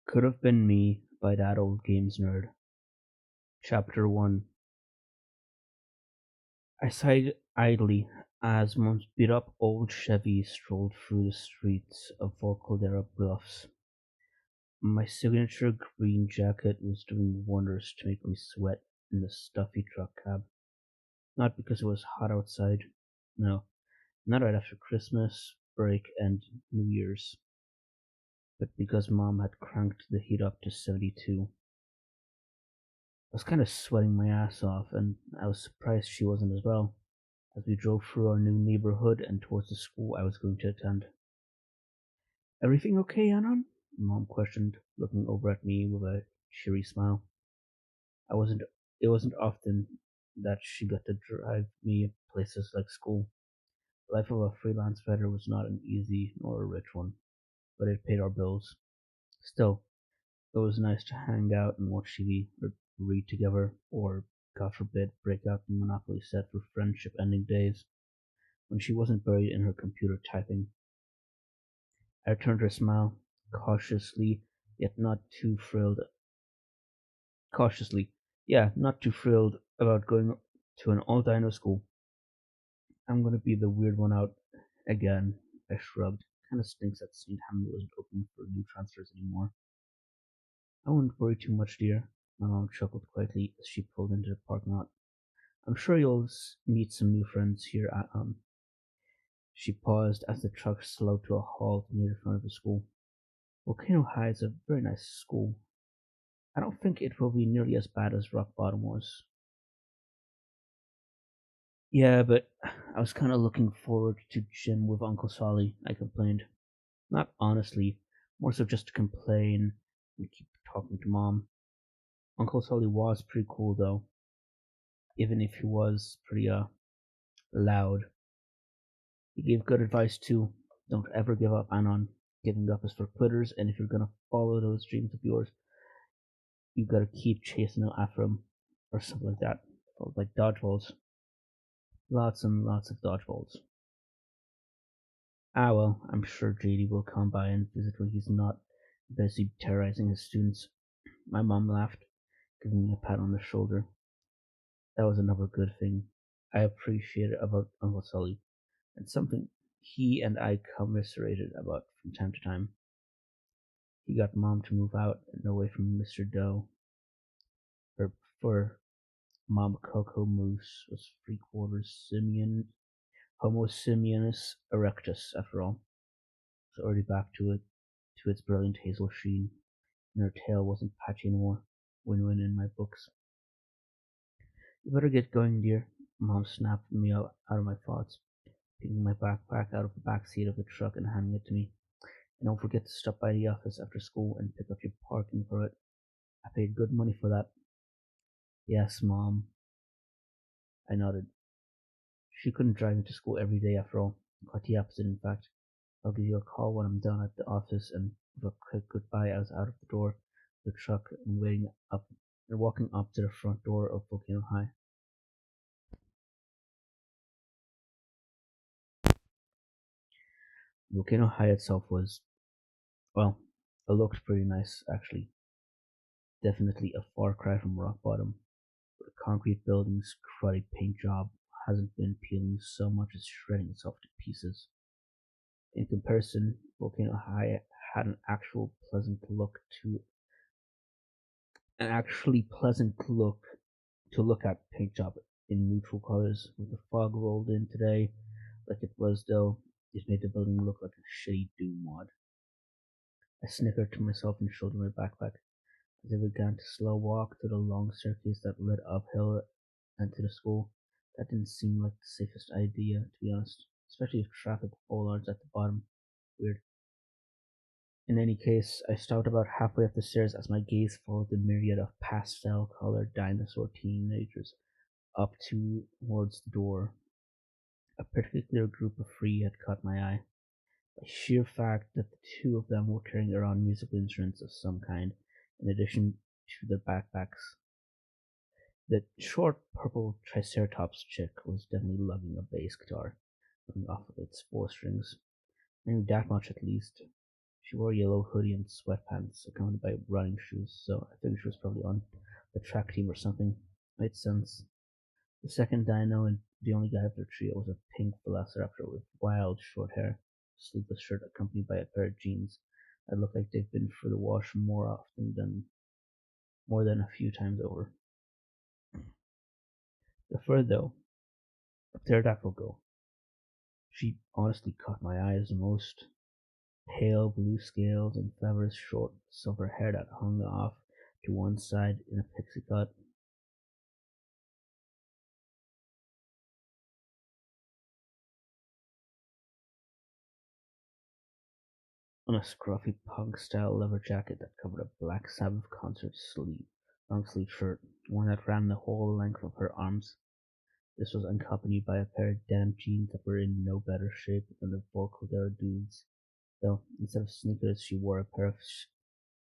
Could have been me by that old games nerd. Chapter 1. I sighed idly as Mom's beat up old Chevy strolled through the streets of Volcodera Bluffs. My signature green jacket was doing wonders to make me sweat in the stuffy truck cab. Not because it was hot outside. No, not right after Christmas break and New Year's, but because Mom had cranked the heat up to 72. I was kind of sweating my ass off, and I was surprised she wasn't as well, as we drove through our new neighborhood and towards the school I was going to attend. Everything okay, Anon? Mom questioned, looking over at me with a cheery smile. I wasn't It wasn't often that she got to drive me places like school. The life of a freelance writer was not an easy nor a rich one, but it paid our bills. Still, it was nice to hang out and watch TV or read together, or, God forbid, break out the Monopoly set for friendship ending days when she wasn't buried in her computer typing. I returned her smile, cautiously, yet not too thrilled. Cautiously, yeah, not too thrilled about going to an all dino school. I'm gonna be the weird one out again. I shrugged. Kinda stinks that St. Hamlet wasn't open for new transfers anymore. I wouldn't worry too much, dear. My mom chuckled quietly as she pulled into the parking lot. I'm sure you'll meet some new friends here at She paused as the truck slowed to a halt near the front of the school. Volcano High is a very nice school. I don't think it will be nearly as bad as Rock Bottom was. Yeah, but I was kind of looking forward to gym with Uncle Solly, I complained. Not honestly, more so just to complain and keep talking to Mom. Uncle Solly was pretty cool though, even if he was pretty loud. He gave good advice too. Don't ever give up, Anon. Giving up is for quitters, and if you're gonna follow those dreams of yours, you gotta keep chasing them after them, or something like that. Like dodgeballs. Lots and lots of dodgeballs. Ah well, I'm sure JD will come by and visit when he's not busy terrorizing his students. My mom laughed, giving me a pat on the shoulder. That was another good thing I appreciated about Uncle Sully, and something he and I commiserated about from time to time. He got Mom to move out and away from Mr. Doe. Her fur Mom Coco Moose was three-quarters simian, Homo simianus erectus, after all. So already back to its brilliant hazel sheen, and her tail wasn't patchy anymore. Win-win in my books. You better get going, dear. Mom snapped me out of my thoughts, picking my backpack out of the back seat of the truck and handing it to me. And don't forget to stop by the office after school and pick up your parking for it. I paid good money for that. Yes, Mom. I nodded. She couldn't drive me to school every day after all. Quite the opposite, in fact. I'll give you a call when I'm done at the office, and with a quick goodbye I was out of the door of the truck and walking up to the front door of Volcano High. Volcano High itself was, well, it looked pretty nice actually. Definitely a far cry from rock bottom. The concrete building's cruddy paint job hasn't been peeling so much as shredding itself to pieces. In comparison, Volcano High had an actually pleasant look to look at paint job in neutral colors. With the fog rolled in today, like it was though, it made the building look like a shitty Doom mod. I snickered to myself and shouldered my backpack as I began to slow walk to the long staircase that led uphill and to the school. That didn't seem like the safest idea, to be honest, especially if traffic bollards at the bottom. Weird. In any case, I stopped about halfway up the stairs as my gaze followed the myriad of pastel-colored dinosaur teenagers up towards the door. A particular group of three had caught my eye. The sheer fact that the two of them were carrying around musical instruments of some kind, in addition to their backpacks. The short purple Triceratops chick was definitely lugging a bass guitar, coming off of its four strings. I knew that much at least. She wore a yellow hoodie and sweatpants, accompanied by running shoes, so I figured she was probably on the track team or something. Made sense. The second dino and the only guy of their trio was a pink velociraptor with wild short hair, sleeveless shirt accompanied by a pair of jeans that looked like they've been for the wash more than a few times over. The third, though, a pterodactyl girl. She honestly caught my eye the most. Pale blue scales and feathers, short silver hair that hung off to one side in a pixie cut. On a scruffy punk-style leather jacket that covered a Black Sabbath concert long-sleeve shirt, one that ran the whole length of her arms. This was accompanied by a pair of denim jeans that were in no better shape than the Volcodera dudes, though instead of sneakers she wore a pair of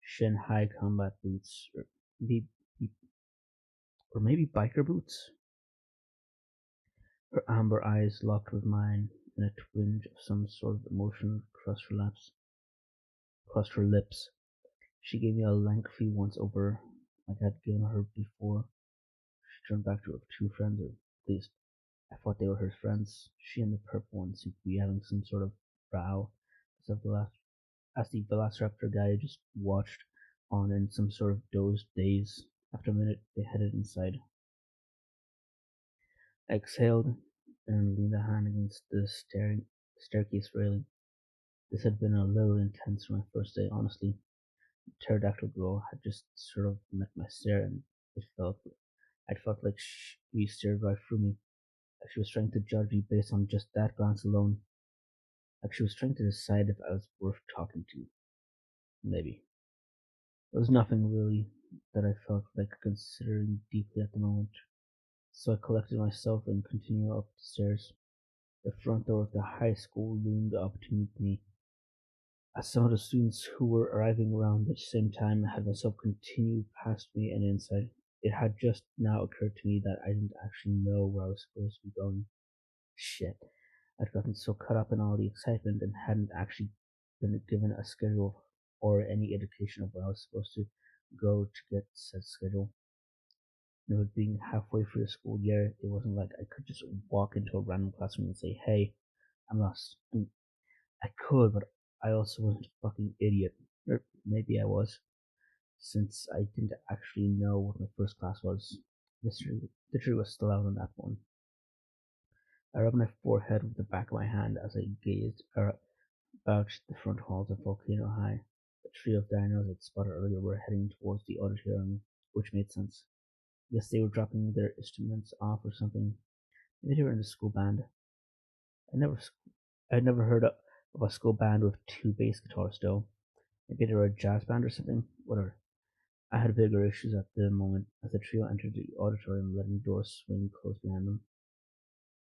shin-high combat boots, maybe, or maybe biker boots. Her amber eyes locked with mine, and a twinge of some sort of emotion crossed her lips. She gave me a lengthy once over like I'd given her before. She turned back to her two friends, or at least I thought they were her friends. She and the purple one seemed to be having some sort of row as the Velociraptor guy just watched on in some sort of dozed daze. After a minute, they headed inside. I exhaled and leaned a hand against the staircase railing. This had been a little intense for my first day, honestly. The pterodactyl girl had just sort of met my stare, and I felt like she stared right through me, like she was trying to judge me based on just that glance alone, like she was trying to decide if I was worth talking to. Maybe. There was nothing really that I felt like considering deeply at the moment, so I collected myself and continued up the stairs. The front door of the high school loomed up to meet me. As some of the students who were arriving around at the same time had myself continue past me and inside, it had just now occurred to me that I didn't actually know where I was supposed to be going. Shit. I'd gotten so caught up in all the excitement and hadn't actually been given a schedule or any indication of where I was supposed to go to get said schedule. With being halfway through the school year, it wasn't like I could just walk into a random classroom and say, "Hey, I'm lost." I could, but I also wasn't a fucking idiot. Or maybe I was, since I didn't actually know what my first class was. The jury was still out on that one. I rubbed my forehead with the back of my hand as I gazed about the front halls of Volcano High. The trio of dinos I'd spotted earlier were heading towards the auditorium, which made sense. I guess they were dropping their instruments off or something. Maybe they were in the school band. I never, I'd never heard of a school band with two bass guitars, though. Maybe they were a jazz band or something. Whatever. I had bigger issues at the moment as the trio entered the auditorium, letting the doors swing closed behind them.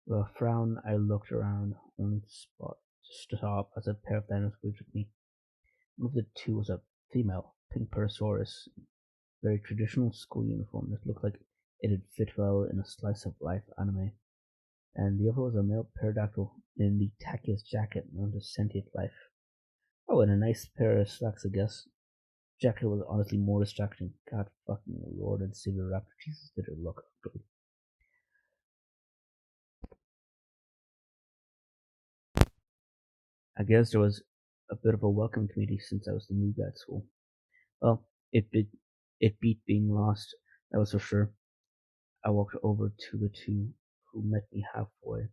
With a frown, I looked around, only to stop as a pair of dinos waved at me. One of the two was a female, pink Parasaurus, very traditional school uniform that looked like it'd fit well in a slice of life anime. And the other was a male pterodactyl in the tackiest jacket known to sentient life. Oh, and a nice pair of slacks, I guess. Jacket was honestly more distracting. God fucking Lord and Savior Raptor, Jesus, did it look ugly. I guess there was a bit of a welcome committee since I was the new guy at school. Well, it beat being lost, that was for sure. I walked over to the two who met me halfway.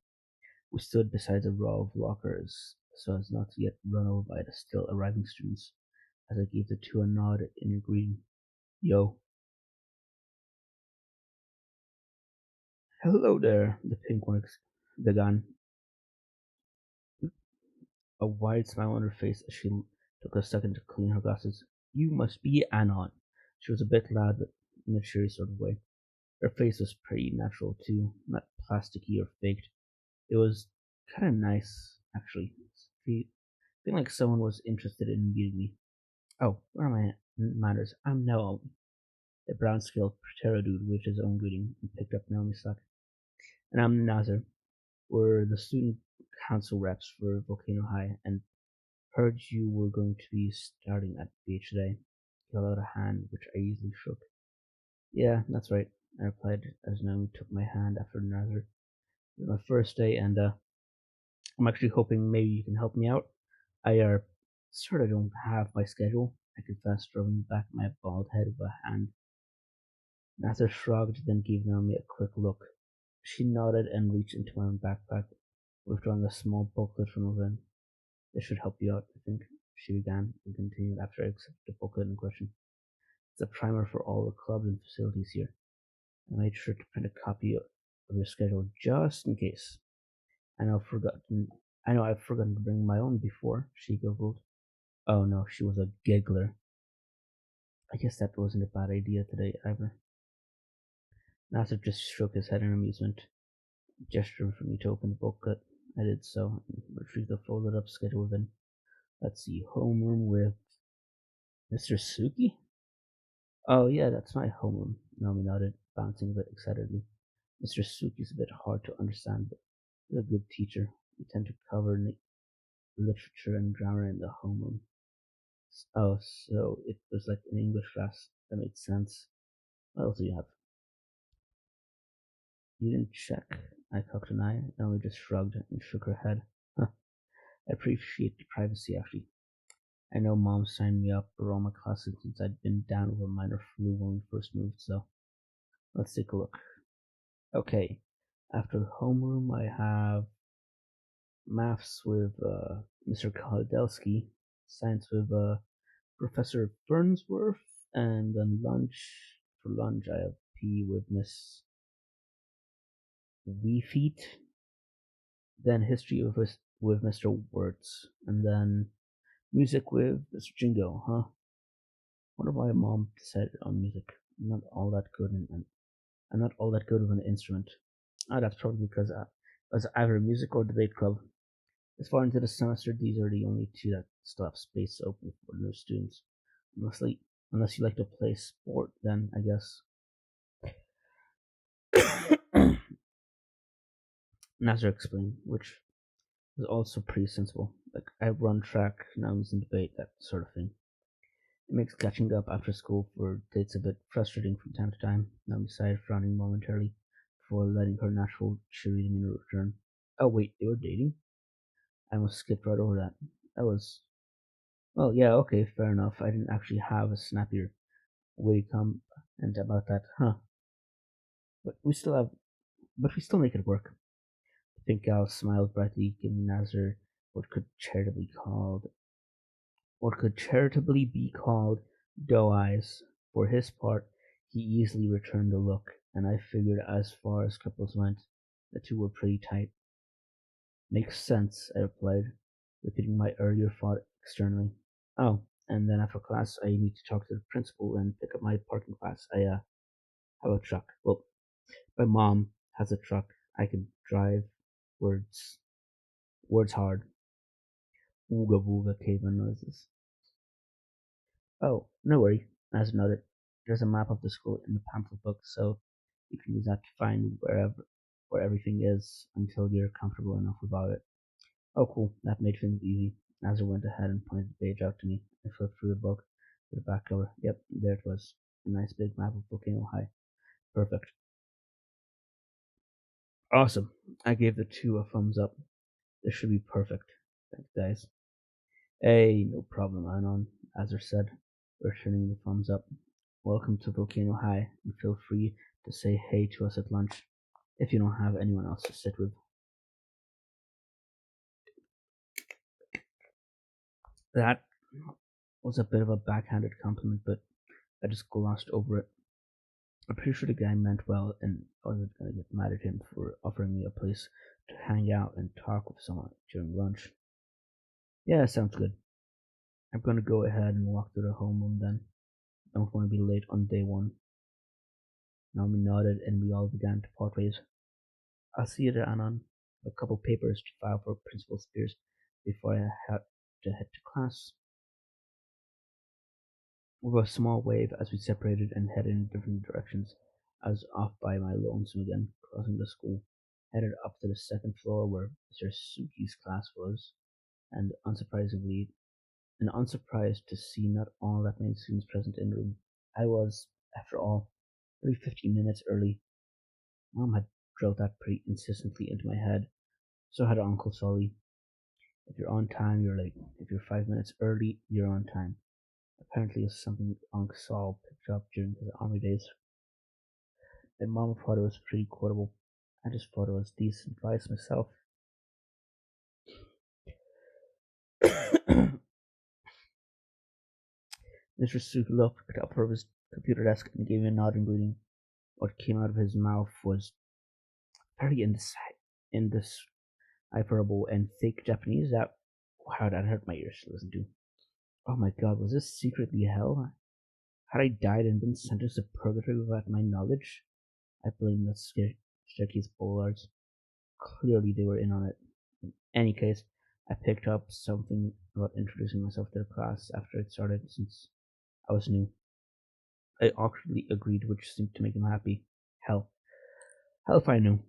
We stood beside a row of lockers so as not to get run over by the still arriving students as I gave the two a nod in greeting. Yo. Hello there, the pink one began, a wide smile on her face as she took a second to clean her glasses. You must be Anon. She was a bit loud, but in a cheery sort of way. Her face was pretty natural, too, not plasticky or faked. It was kind of nice, actually. Feeling like someone was interested in meeting me. Oh, where are my manners? I'm Noel. The brown scaled Protero dude waved his own greeting and picked up Naomi's slack. And I'm Nazar. We're the student council reps for Volcano High, and Heard you were going to be starting at the beach today. He held out a hand, which I easily shook. Yeah, that's right, I replied as Naomi took my hand after another. It was my first day, and I'm actually hoping maybe you can help me out. I sort of don't have my schedule, I confessed, rubbing back my bald head with a hand. Natha shrugged, then gave Naomi a quick look. She nodded and reached into my backpack, withdrawing a small booklet from within. This should help you out, I think, she began and continued after I accepted the booklet in question. It's a primer for all the clubs and facilities here. I made sure to print a copy of your schedule just in case. I know I've forgotten I know I've forgotten to bring my own before, she giggled. Oh no, she was a giggler. I guess that wasn't a bad idea today either. Nasser just shook his head in amusement, gesturing for me to open the booklet. I did so, and retrieved the folded up schedule within. Let's see, homeroom with Mr. Suki? Oh yeah, that's my homeroom, Naomi nodded, bouncing a bit excitedly. Mr. Suki's a bit hard to understand, but he's a good teacher. We tend to cover literature and grammar in the homeroom. Oh, so it was like an English class. That made sense. What else do you have? You didn't check. I cocked an eye. Naomi just shrugged and shook her head. Huh. I appreciate the privacy, actually. I know Mom signed me up for all my classes since I'd been down with a minor flu when we first moved, so let's take a look. Okay. After homeroom, I have maths with Mr. Kolodelsky, science with Professor Burnsworth, and then lunch I have PE with Miss Weefeet, then history with Mr. Wertz, and then music with Mr. Jingo, huh? Wonder why Mom decided on music. I'm not all that good I'm not all that good with an instrument. Ah, that's probably because I was either music or debate club. As far into the semester, these are the only two that still have space open for new students. Unless, like, unless you like to play sport, then I guess. Nazar explained, which was also pretty sensible. Like, I run track, now I'm in debate, that sort of thing. It makes catching up after school for dates a bit frustrating from time to time. Naomi sighed, frowning momentarily before letting her natural cheery demeanor return. Oh wait, they were dating? I almost skipped right over that. That was well, yeah, okay, fair enough. I didn't actually have a snappier way to come and about that, huh? But we still have but we still make it work. The pink owl smiled brightly, giving Nazar what could charitably called what could charitably be called doe eyes. For his part, he easily returned the look, and I figured as far as couples went, the two were pretty tight. Makes sense, I replied, repeating my earlier thought externally. Oh, and then after class, I need to talk to the principal and pick up my parking pass. I have a truck. Well, my mom has a truck. I can drive. Words, words hard. Ooga booga caveman noises. Oh, no worry. As noted, there's a map of the school in the pamphlet book, so you can use that to find where everything is until you're comfortable enough about it. Oh, cool. That made things easy. Nazar went ahead and pointed the page out to me. I flipped through the book to the back cover. Yep, there it was. A nice big map of Volcano High. Perfect. Awesome. I gave the two a thumbs up. This should be perfect. Thanks, guys. Hey, no problem, Anon, Azar said, returning the thumbs up. Welcome to Volcano High, and feel free to say hey to us at lunch if you don't have anyone else to sit with. That was a bit of a backhanded compliment, but I just glossed over it. I'm pretty sure the guy meant well, and I wasn't gonna get mad at him for offering me a place to hang out and talk with someone during lunch. Yeah, sounds good. I'm gonna go ahead and walk to the homeroom then. I don't want to be late on day one. Naomi nodded, and we all began to part ways. I'll see you there, Anon. A couple papers to file for Principal Spears before I had to head to class. With a small wave as we separated and headed in different directions, I was off by my lonesome again, crossing the school, headed up to the second floor where Mr. Suki's class was, and unsurprisingly, and unsurprised to see not all that many students present in the room. I was, after all, only 15 minutes early. Mom had drilled that pretty insistently into my head. So had Uncle Sully. If you're on time, you're late. If you're 5 minutes early, you're on time. Apparently, it was something Uncle Saul picked up during his army days. And Mom thought it was pretty quotable. I just thought it was decent advice myself. Mr. Suki looked up from his computer desk and gave me a nod and greeting. What came out of his mouth was very indecipherable and thick Japanese. Wow, that hurt my ears to listen to. Oh my god, was this secretly hell? Had I died and been sentenced to purgatory without my knowledge? I blamed the staircase bollards. Clearly they were in on it. In any case, I picked up something about introducing myself to the class after it started, since I was new. I awkwardly agreed, which seemed to make him happy. Hell. Hell if I knew.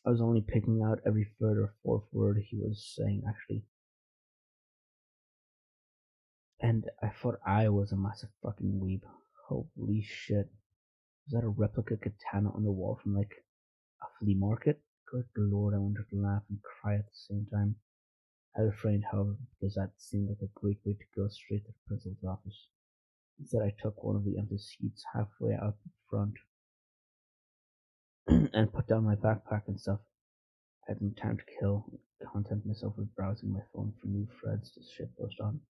I was only picking out every third or fourth word he was saying, actually. And I thought I was a massive fucking weeb. Holy shit. Was that a replica katana on the wall from, like, a flea market? Good lord, I wanted to laugh and cry at the same time. I refrained, however, because that seemed like a great way to go straight to the principal's office. Instead, I took one of the empty seats halfway out the front and put down my backpack and stuff. I had no time to kill and content myself with browsing my phone for new threads to shitpost on.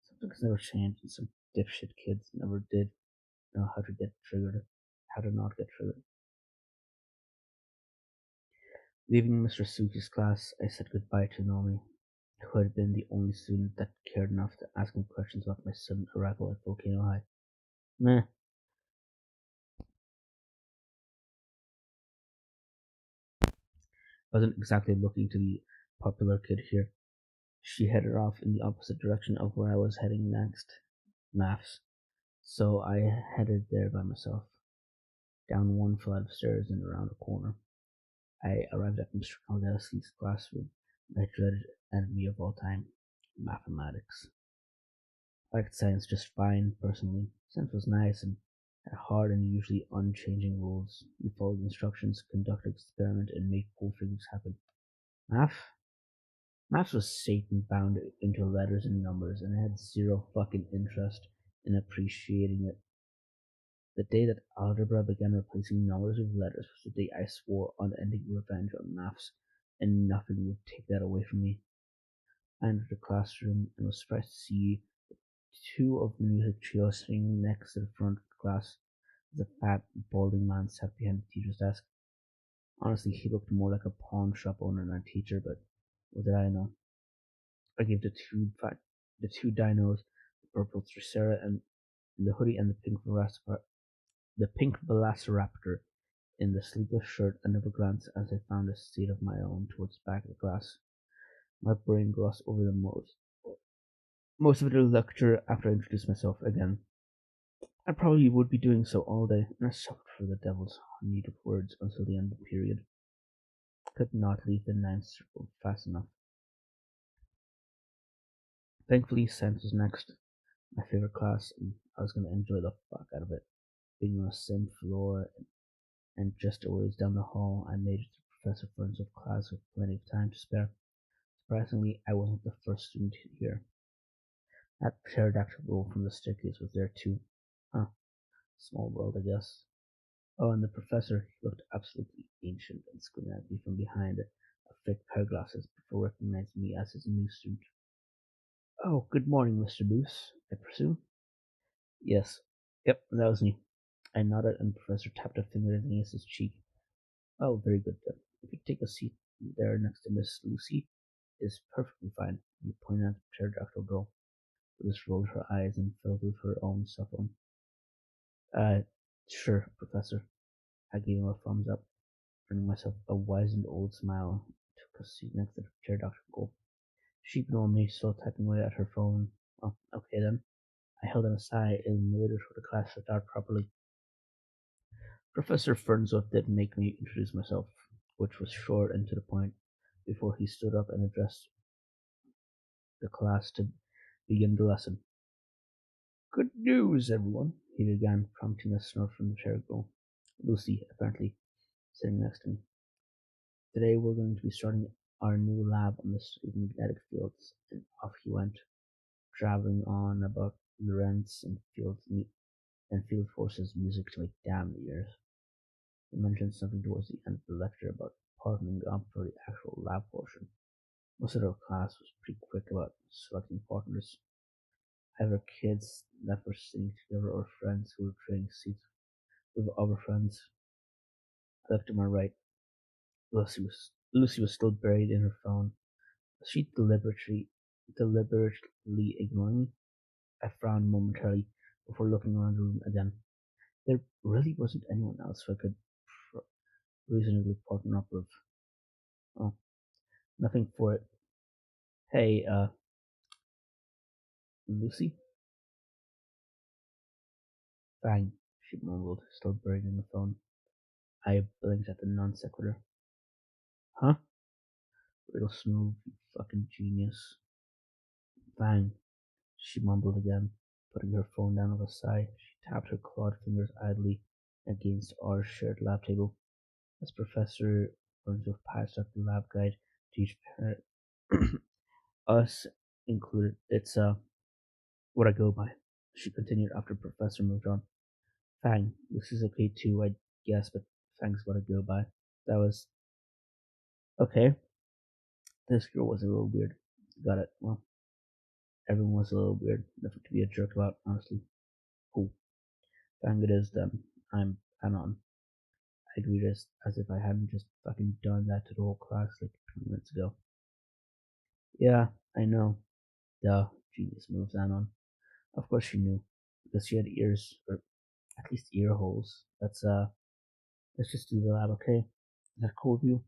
Some things never changed, and some dipshit kids never did know how to not get triggered. Leaving Mr. Suki's class, I said goodbye to Nomi, who had been the only student that cared enough to ask me questions about my sudden arrival at Volcano High. Meh, wasn't exactly looking to be a popular kid here. She headed off in the opposite direction of where I was heading next, maths, so I headed there by myself, down one flight of stairs and around a corner. I arrived at Mr. Kaldowski's classroom, my dreaded enemy of all time, mathematics. I liked science just fine, personally. Science was nice and had hard and usually unchanging rules. You followed instructions, conducted experiment, and made cool things happen. Math? Maths was Satan bound into letters and numbers, and I had zero fucking interest in appreciating it. The day that algebra began replacing numbers with letters was the day I swore unending revenge on maths, and nothing would take that away from me. I entered the classroom and was surprised to see two of the music trio sitting next to the front of the class, as a fat, balding man sat behind the teacher's desk. Honestly, he looked more like a pawn shop owner than a teacher, but what did I know? I gave the two dinos, the purple Tricera and the hoodie, and the pink Velociraptor in the sleeveless shirt, another glance as I found a seat of my own towards the back of the class. My brain glossed over the most of the lecture after I introduced myself again. I probably would be doing so all day, and I suffered for the devil's honeyed words until the end of the period. Could not leave the ninth circle fast enough. Thankfully, science was next, my favorite class, and I was going to enjoy the fuck out of it. Being on the same floor and just a ways down the hall, I made it to Professor Ferns' class with plenty of time to spare. Surprisingly, I wasn't the first student here. That pterodactyl from the staircase was there too. Huh, small world, I guess. Oh, and the professor, he looked absolutely ancient and squinted at me from behind a thick pair of glasses before recognizing me as his new student. Oh, good morning, Mr. Moose, I presume? Yes. Yep, that was me. I nodded, and the professor tapped a finger against his cheek. Oh, very good then. If you take a seat there next to Miss Lucy, is perfectly fine. He pointed at the pterodactyl girl, who just rolled her eyes and filled with her own cell phone. Uh, sure, Professor. I gave him a thumbs up, earning myself a wizened old smile, and took a seat next to the pterodactyl girl. She ignored me, still typing away at her phone. Oh, okay then. I held in a sigh and waited for the class to start properly. Professor Fernsworth did make me introduce myself, which was short and to the point, before he stood up and addressed the class to begin the lesson. Good news, everyone, he began, prompting a snort from the chair girl, Lucy, apparently, sitting next to me. Today we're going to be starting our new lab on the study of magnetic fields, and off he went, traveling on about Lorentz and field forces music to my damn ears. He mentioned something towards the end of the lecture about partnering up for the actual lab portion. Most of our class was pretty quick about selecting partners, either kids that were sitting together or friends who were trading seats with other friends. I looked to my right. Lucy was still buried in her phone. Was she deliberately ignoring me? I frowned momentarily before looking around the room again. There really wasn't anyone else who I could pr- reasonably partner up with. Oh, nothing for it. Hey, Lucy? Fine, she mumbled, still buried in the phone. I blinked at the non sequitur. Huh? Real smooth, you fucking genius. Fine, she mumbled again, putting her phone down with a sigh. She tapped her clawed fingers idly against our shared lab table. As Professor Burnsworth passed out the lab guide to each parent, us included, it's what I go by. She continued after Professor moved on. Fang, this is okay too, I guess, but Fang's what I go by. That was okay. This girl was a little weird. Got it. Well, everyone was a little weird. Nothing to be a jerk about, honestly. Cool. Fang it is then. I'm Anon. I agreed as if I hadn't just fucking done that to the whole class like 20 minutes ago. Yeah, I know. Duh, genius moves Anon. Of course she knew, because she had ears, or at least ear holes. Let's just do the lab, okay? Is that cool with you?